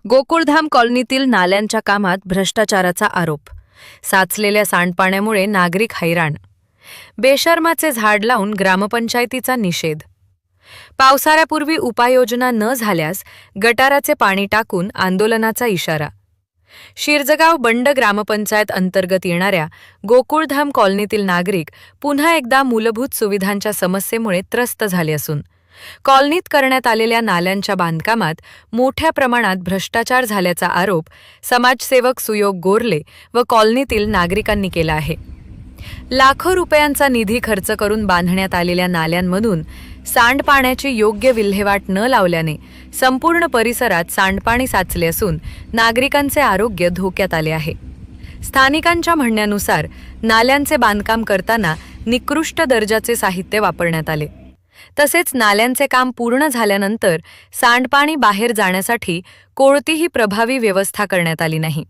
गोकुळधाम कॉलनीतील नाल्यांच्या कामात भ्रष्टाचाराचा आरोप. साचलेल्या सांडपाण्यामुळे नागरिक हैराण. बेशर्माचे झाड लावून ग्रामपंचायतीचा निषेध. पावसाळ्यापूर्वी उपाययोजना न झाल्यास गटाराचे पाणी टाकून आंदोलनाचा इशारा. शिरजगाव बंड ग्रामपंचायत अंतर्गत येणाऱ्या गोकुळधाम कॉलनीतील नागरिक पुन्हा एकदा मूलभूत सुविधांच्या समस्येमुळे त्रस्त झाले असून कॉलनीत करण्यात आलेल्या नाल्यांच्या बांधकामात मोठ्या प्रमाणात भ्रष्टाचार झाल्याचा आरोप समाजसेवक सुयोग गोरले व कॉलनीतील नागरिकांनी केला आहे. लाखो रुपयांचा निधी खर्च करून बांधण्यात आलेल्या नाल्यांमधून सांडपाण्याची योग्य विल्हेवाट न लावल्याने संपूर्ण परिसरात सांडपाणी साचले असून नागरिकांचे आरोग्य धोक्यात आले आहे. स्थानिकांच्या म्हणण्यानुसार नाल्यांचे बांधकाम करताना निकृष्ट दर्जाचे साहित्य वापरण्यात आले. तसेच नाल्यांचे काम पूर्ण झाल्यानंतर सांडपाणी बाहेर जाण्यासाठी कोणतीही प्रभावी व्यवस्था करण्यात आली नाही.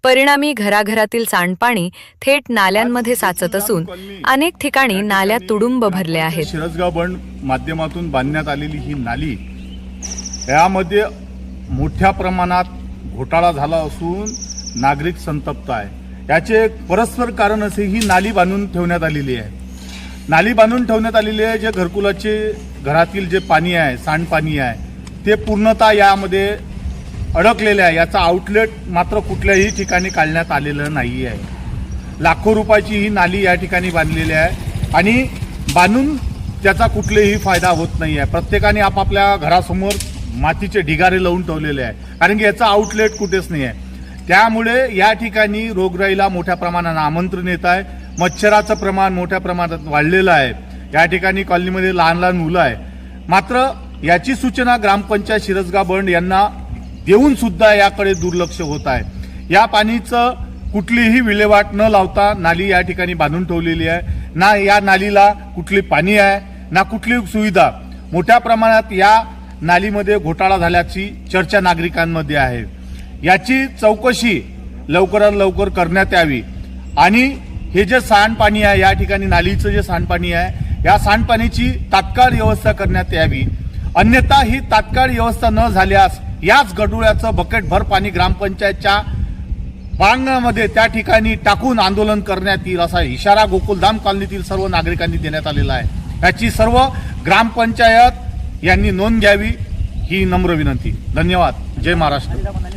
परिणामी घराघरातील सांडपाणी थेट नाल्यांमध्ये साचत असून अनेक ठिकाणी नाल्या तुडुंब भरल्या आहेत. शिरजगाव बंड माध्यमातून बांधण्यात आलेली ही नाली यामध्ये मोठ्या प्रमाणात घोटाळा झाला असून नागरिक संतप्त आहे. याचे परस्पर कारण असे ही नाली बांधून ठेवण्यात आलेली आहे. नाली बांधून ठेवण्यात आलेली आहे. जे घरकुलाचे घरातील जे पाणी आहे, सांडपाणी आहे, ते पूर्णतः यामध्ये अडकलेले आहे. याचा आउटलेट मात्र कुठल्याही ठिकाणी काढण्यात आलेलं नाही आहे. लाखो रुपयाची ही नाली या ठिकाणी बांधलेली आहे आणि बांधून त्याचा कुठलेही फायदा होत नाही आहे. प्रत्येकाने आपापल्या घरासमोर मातीचे ढिगारे लावून ठेवलेले आहे, कारण की याचा आउटलेट कुठेच नाही आहे. त्यामुळे या ठिकाणी रोगराईला मोठ्या प्रमाणात आमंत्रण येत आहे. मच्छराचं प्रमाण मोठ्या प्रमाणात वाढलेलं आहे. या ठिकाणी कॉलनीमध्ये लहान लहान मुलं आहे. मात्र याची सूचना ग्रामपंचायत शिरजगाव बंड यांना देऊन सुद्धा याकडे दुर्लक्ष होत आहे. या पाणीचं कुठलीही विल्हेवाट न लावता नाली या ठिकाणी बांधून ठेवलेली आहे. ना या नालीला कुठली पाणी आहे ना कुठली सुविधा. मोठ्या प्रमाणात या नालीमध्ये घोटाळा झाल्याची चर्चा नागरिकांमध्ये आहे. याची चौकशी लवकरात लवकर करण्यात यावी आणि हे जे सांडपाणी आहे, या ठिकाणी नालीचं जे सांडपाणी आहे, या सांडपाण्याची तात्काळ व्यवस्था करण्यात यावी. अन्यथा ही तात्काळ व्यवस्था न झाल्यास याच गडोळ्याचं बकेटभर पाणी ग्रामपंचायतच्या प्रांगणामध्ये त्या ठिकाणी टाकून आंदोलन करण्यात येईल असा इशारा गोकुळधाम कॉलनीतील सर्व नागरिकांनी देण्यात आलेला आहे. याची सर्व ग्रामपंचायत यांनी नोंद घ्यावी ही नम्र विनंती. धन्यवाद. जय महाराष्ट्र.